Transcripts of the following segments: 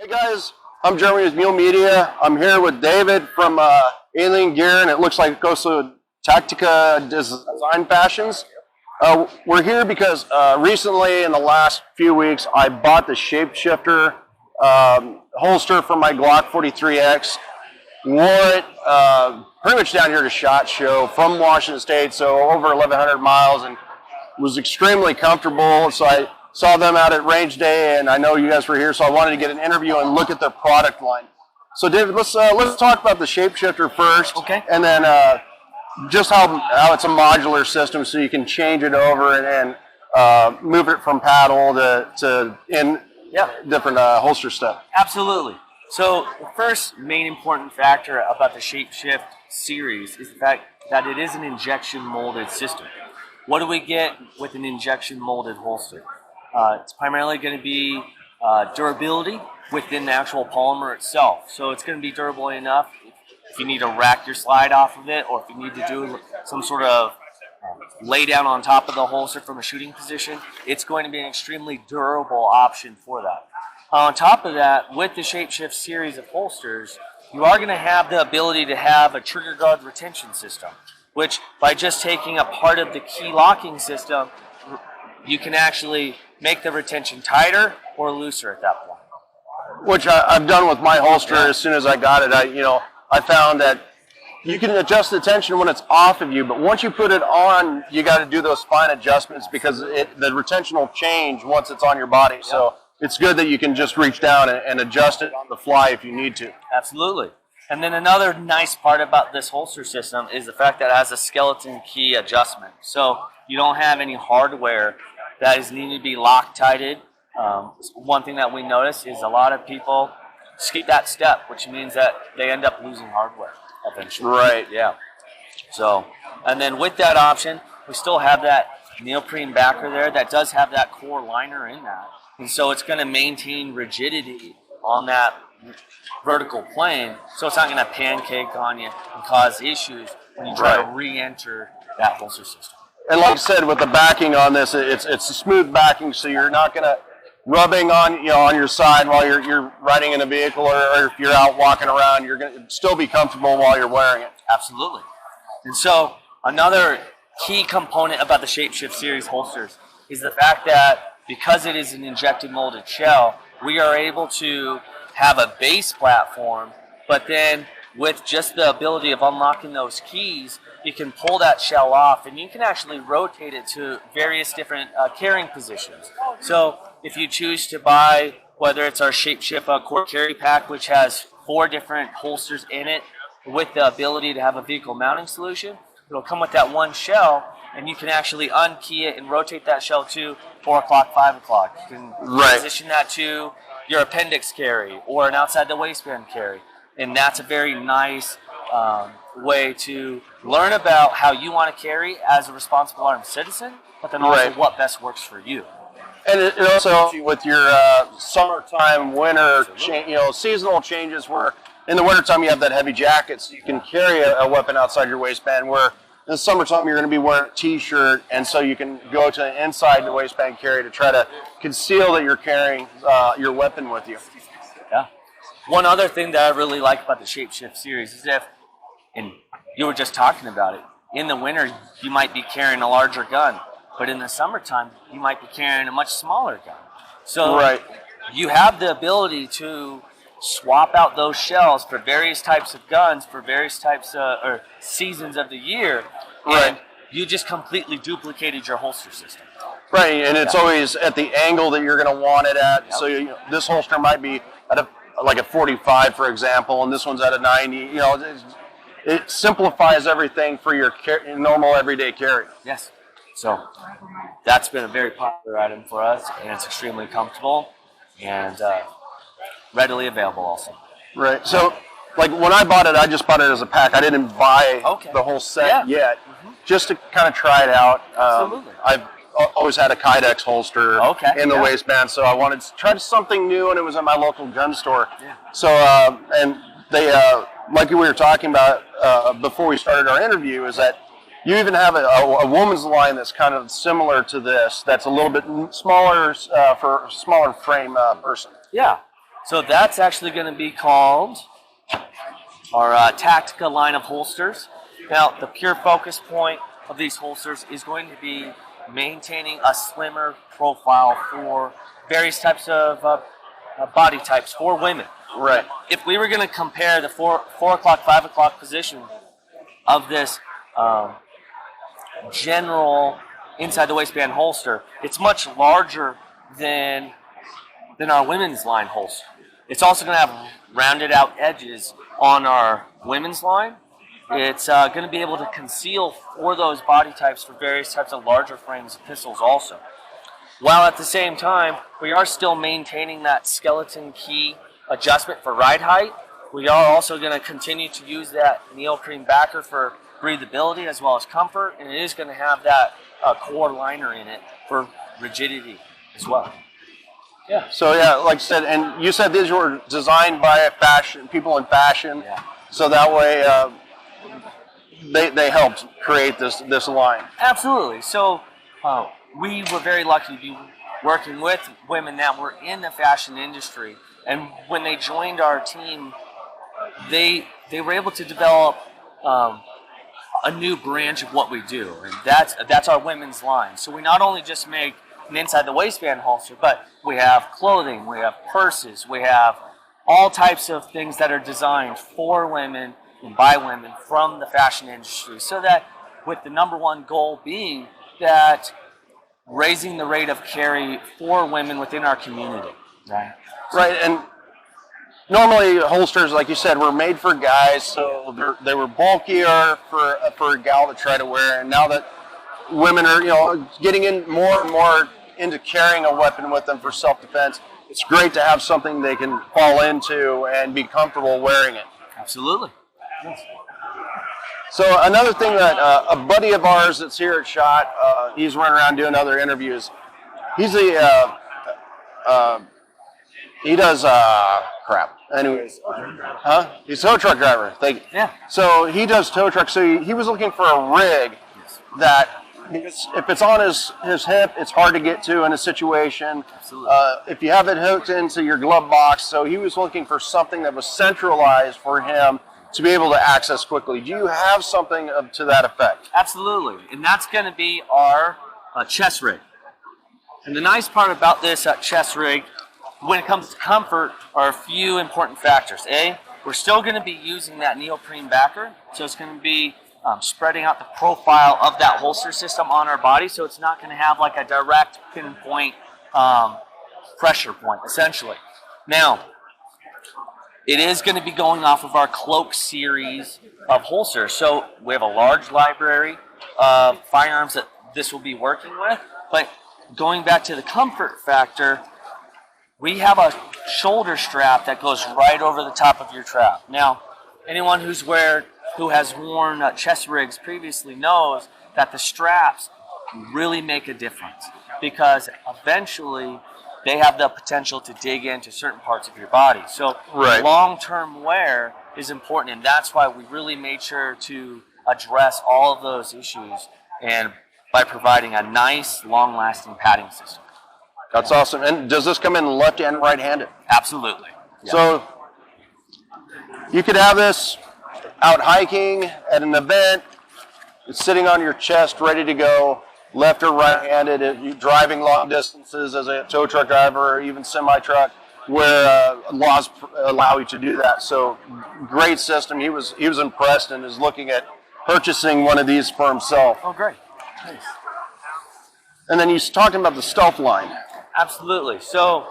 Hey guys, I'm Jeremy with Mule Media. I'm here with David from Alien Gear, and it looks like it goes to Tactica Design Fashions. We're here because recently, in the last few weeks, I bought the Shapeshifter holster for my Glock 43X. Wore it pretty much down here to SHOT Show from Washington State, so over 1,100 miles, and was extremely comfortable. So I saw them out at Range Day, and I know you guys were here, so I wanted to get an interview and look at their product line. So David, let's talk about the Shapeshifter first, okay? And then just how it's a modular system, so you can change it over and move it from paddle to different holster stuff. Absolutely. So the first main important factor about the Shapeshift series is the fact that it is an injection molded system. What do we get with an injection molded holster? It's primarily going to be durability within the actual polymer itself. So it's going to be durable enough if you need to rack your slide off of it, or if you need to do some sort of lay down on top of the holster from a shooting position. It's going to be an extremely durable option for that. On top of that, with the Shapeshift series of holsters, you are going to have the ability to have a trigger guard retention system, which by just taking a part of the key locking system, you can actually make the retention tighter or looser at that point. Which I've done with my holster. As soon as I got it, I found that you can adjust the tension when it's off of you, but once you put it on, you got to do those fine adjustments because the retention will change once it's on your body. Yep. So it's good that you can just reach down and adjust it on the fly if you need to. Absolutely. And then another nice part about this holster system is the fact that it has a skeleton key adjustment. So you don't have any hardware that is needing to be Loctited. One thing that we notice is a lot of people skip that step, which means that they end up losing hardware eventually. Right. Yeah. So, and then with that option, we still have that neoprene backer there that does have that core liner in that. And so it's going to maintain rigidity on that vertical plane, so it's not going to pancake on you and cause issues when you try to re-enter that holster system. And like I said, with the backing on this, it's a smooth backing, so you're not going to rubbing on your side while you're riding in a vehicle, or if you're out walking around, you're going to still be comfortable while you're wearing it. Absolutely. And so another key component about the Shapeshift series holsters is the fact that because it is an injected molded shell, we are able to have a base platform, but then with just the ability of unlocking those keys, you can pull that shell off and you can actually rotate it to various different carrying positions. So if you choose to buy, whether it's our Shapeshift core carry pack, which has 4 different holsters in it with the ability to have a vehicle mounting solution, it'll come with that one shell, and you can actually unkey it and rotate that shell to 4 o'clock, 5 o'clock. You can transition that to your appendix carry or an outside the waistband carry. And that's a very nice way to learn about how you want to carry as a responsible armed citizen, but then also what best works for you. And it also helps you with your summertime, winter, seasonal changes, where in the wintertime you have that heavy jacket, so you can carry a weapon outside your waistband, where in the summertime you're going to be wearing a t-shirt, and so you can go to inside the waistband carry to try to conceal that you're carrying your weapon with you. Yeah. One other thing that I really like about the Shapeshift series is and you were just talking about it, in the winter you might be carrying a larger gun, but in the summertime you might be carrying a much smaller gun. So you have the ability to swap out those shells for various types of guns, for various types or seasons of the year, and you just completely duplicated your holster system. Right, and it's always at the angle that you're going to want it at. Yep. So this holster might be at a 45, for example, and this one's at a 90. It simplifies everything for your normal everyday carry. Yes. So that's been a very popular item for us, and it's extremely comfortable and readily available also. Right. So, like when I bought it, I just bought it as a pack. I didn't buy the whole set yet, just to kind of try it out. Absolutely. I've always had a Kydex holster in the waistband, so I wanted to try something new, and it was at my local gun store. Yeah. So, and they, like we were talking about before we started our interview, is that you even have a woman's line that's kind of similar to this, that's a little bit smaller for a smaller frame person. Yeah. So that's actually going to be called our Tactica line of holsters. Now, the pure focus point of these holsters is going to be maintaining a slimmer profile for various types of body types for women. Right. If we were going to compare the 4 o'clock, 5 o'clock position of this general inside the waistband holster, it's much larger than our women's line holster. It's also going to have rounded out edges on our women's line. It's going to be able to conceal for those body types for various types of larger frames of pistols also. While at the same time, we are still maintaining that skeleton key adjustment for ride height. We are also going to continue to use that neoprene backer for breathability as well as comfort, and it is going to have that core liner in it for rigidity as well. Yeah. So yeah, like I said, and you said these were designed by people in fashion. Yeah. So that way, they helped create this line. Absolutely. So we were very lucky to be working with women that were in the fashion industry, and when they joined our team, they were able to develop a new branch of what we do, and that's our women's line. So we not only just make an inside the waistband holster, but we have clothing, we have purses, we have all types of things that are designed for women and by women from the fashion industry, so that with the number one goal being that raising the rate of carry for women within our community. Right, and normally holsters, like you said, were made for guys, so they were bulkier for a gal to try to wear. And now that women are, getting in more and more into carrying a weapon with them for self-defense, it's great to have something they can fall into and be comfortable wearing it. Absolutely. Yes. So another thing that a buddy of ours that's here at SHOT, he's running around doing other interviews. He's he does crap. Anyways, he's a tow truck driver. Thank you. Yeah. So he does tow trucks. So he was looking for a rig that, because if it's on his hip, it's hard to get to in a situation. Absolutely. If you have it hooked into your glove box, so he was looking for something that was centralized for him to be able to access quickly. Do you have something to that effect? Absolutely, and that's going to be our chest rig. And the nice part about this chest rig, when it comes to comfort, are a few important factors. A, we're still going to be using that neoprene backer, so it's going to be spreading out the profile of that holster system on our body, so it's not going to have like a direct pinpoint pressure point, essentially. Now, it is going to be going off of our Cloak series of holsters. So we have a large library of firearms that this will be working with. But going back to the comfort factor, we have a shoulder strap that goes right over the top of your trap. Now, anyone who has worn chest rigs previously knows that the straps really make a difference, because eventually they have the potential to dig into certain parts of your body. So Right. long-term wear is important, and that's why we really made sure to address all of those issues, and by providing a nice, long-lasting padding system. That's awesome. And does this come in left and right-handed? Absolutely. Yeah. So you could have this out hiking at an event. It's sitting on your chest, ready to go, left or right-handed. If you're driving long distances as a tow truck driver or even semi-truck, where laws allow you to do that. So great system. He was impressed and is looking at purchasing one of these for himself. Oh, great. Nice. And then he's talking about the Stealth line. Absolutely. So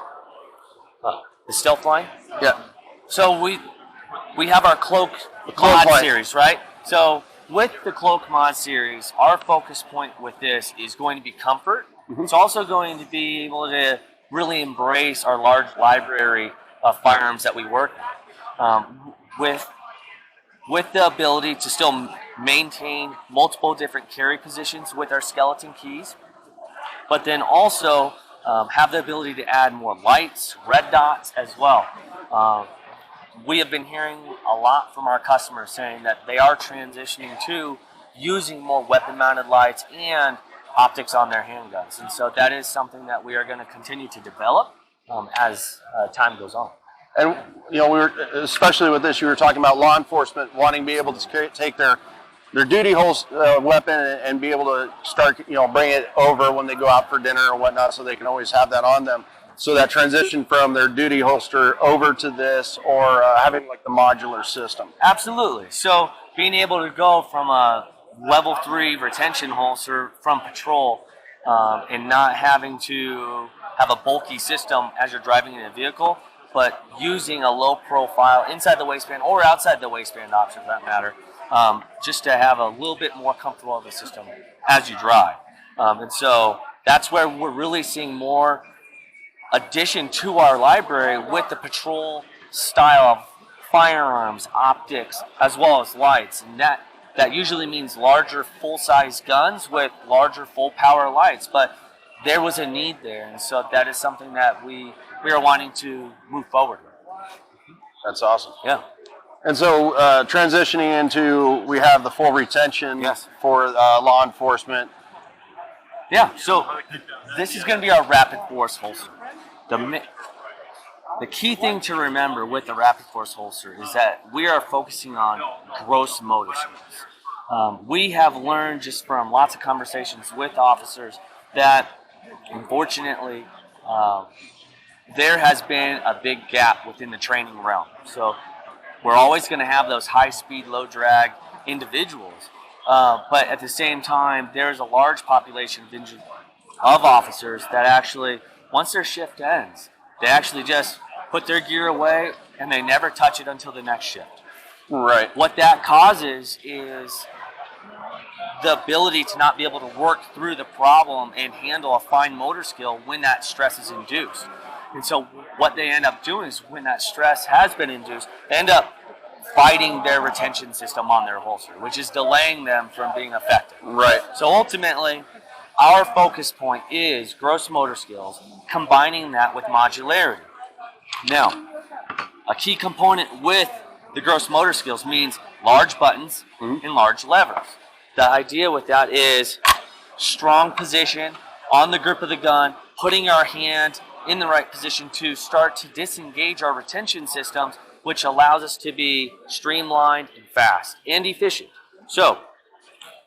the Stealth line. Yeah. So we have our Cloak Cloak mod line. series, right? So with the Cloak mod series, our focus point with this is going to be comfort. Mm-hmm. It's also going to be able to really embrace our large library of firearms that we work with the ability to still maintain multiple different carry positions with our skeleton keys, but then also have the ability to add more lights, red dots as well. We have been hearing a lot from our customers saying that they are transitioning to using more weapon-mounted lights and optics on their handguns. And so that is something that we are going to continue to develop as time goes on. And we were, especially with this, you were talking about law enforcement wanting to be able to take their duty weapon and be able to start, bring it over when they go out for dinner or whatnot, so they can always have that on them. So that transition from their duty holster over to this, or having like the modular system. Absolutely. So being able to go from a level 3 retention holster from patrol, and not having to have a bulky system as you're driving in a vehicle, but using a low profile inside the waistband or outside the waistband option for that matter, just to have a little bit more comfortable of a system as you drive. And so that's where we're really seeing more addition to our library with the patrol style of firearms, optics, as well as lights. And that usually means larger full-size guns with larger full-power lights. But there was a need there, and so that is something that we are wanting to move forward with. That's awesome. Yeah. And so transitioning into, we have the full retention for law enforcement. Yeah, so this is going to be our rapid force holster. The key thing to remember with the rapid force holster is that we are focusing on gross motor skills. We have learned just from lots of conversations with officers that unfortunately there has been a big gap within the training realm. So we're always going to have those high speed, low drag individuals, but at the same time there's a large population of officers that actually, once their shift ends, they actually just put their gear away and they never touch it until the next shift. Right. What that causes is the ability to not be able to work through the problem and handle a fine motor skill when that stress is induced. And so what they end up doing is when that stress has been induced, they end up fighting their retention system on their holster, which is delaying them from being effective. Right. So ultimately, our focus point is gross motor skills, combining that with modularity. Now, a key component with the gross motor skills means large buttons and large levers. The idea with that is strong position on the grip of the gun, putting our hand in the right position to start to disengage our retention systems, which allows us to be streamlined and fast and efficient. So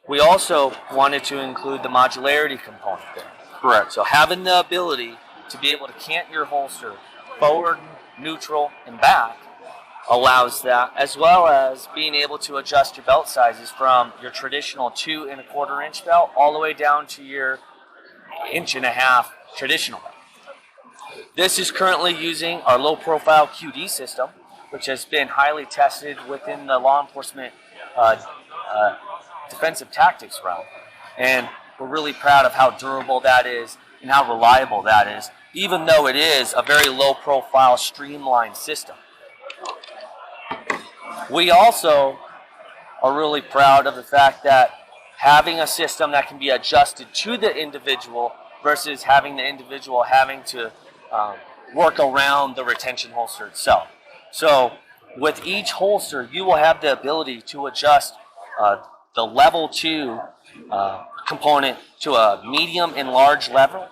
we also wanted to include the modularity component there. Correct. So having the ability to be able to cant your holster forward, neutral, and back allows that, as well as being able to adjust your belt sizes from your traditional 2 1/4 inch belt all the way down to your 1.5 inch traditional belt. This is currently using our low profile QD system, which has been highly tested within the law enforcement defensive tactics realm. And we're really proud of how durable that is and how reliable that is, even though it is a very low profile streamlined system. We also are really proud of the fact that having a system that can be adjusted to the individual versus having the individual having to work around the retention holster itself. So with each holster, you will have the ability to adjust the level 2 component to a medium and large level.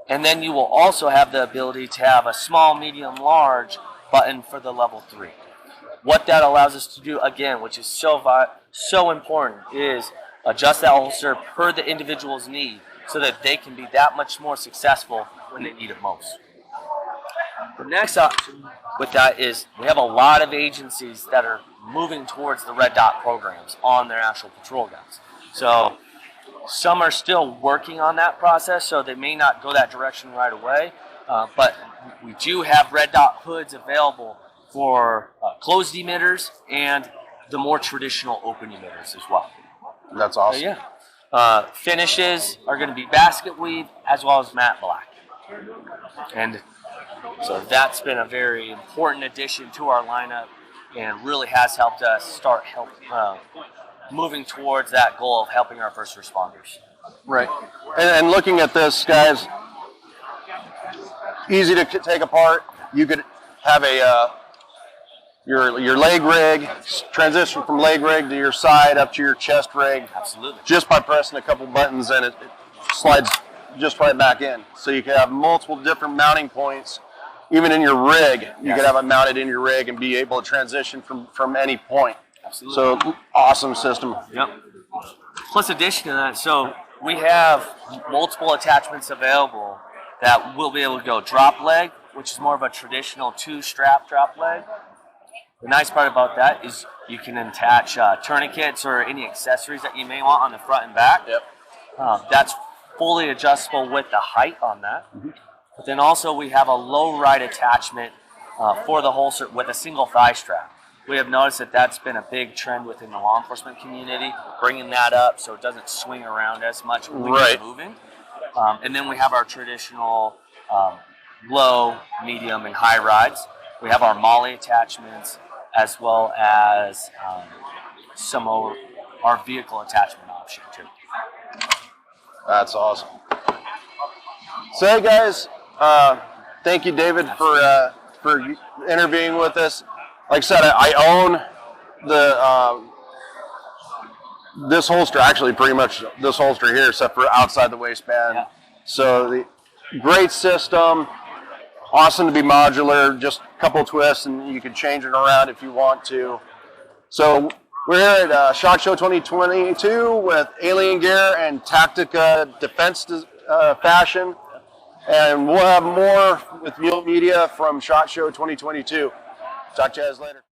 And then you will also have the ability to have a small, medium, large button for the level 3. What that allows us to do, again, which is so important, is adjust that holster per the individual's need so that they can be that much more successful when they need it most. The next option with that is we have a lot of agencies that are moving towards the red dot programs on their actual patrol guns. So some are still working on that process, so they may not go that direction right away, but we do have red dot hoods available for closed emitters and the more traditional open emitters as well. That's awesome. So, yeah. Finishes are going to be basket weave as well as matte black. And so that's been a very important addition to our lineup and really has helped us start moving towards that goal of helping our first responders. Right. And looking at this, guys, easy to take apart. You could have your leg rig, transition from leg rig to your side up to your chest rig. Absolutely. Just by pressing a couple buttons, and it slides just right back in. So you can have multiple different mounting points even in your rig, you Yes. could have it mounted in your rig and be able to transition from any point. Absolutely. So awesome system. Yep. Plus, addition to that, so we have multiple attachments available that will be able to go drop leg, which is more of a traditional 2-strap drop leg. The nice part about that is you can attach tourniquets or any accessories that you may want on the front and back. Yep. That's fully adjustable with the height on that. But then also we have a low ride attachment for the holster with a single thigh strap. We have noticed that that's been a big trend within the law enforcement community, bringing that up so it doesn't swing around as much when Right. you're moving. And then we have our traditional low, medium, and high rides. We have our MOLLE attachments as well as some of our vehicle attachment option too. That's awesome. So hey guys, thank you David for interviewing with us. Like I said, I own the this holster, actually pretty much this holster here, except for outside the waistband. Yeah. So the great system, awesome to be modular, just a couple twists and you can change it around if you want to. So we're here at SHOT Show 2022 with Alien Gear and Tactica Defense Fashion. And we'll have more with Mule Media from SHOT Show 2022. Talk to you guys later.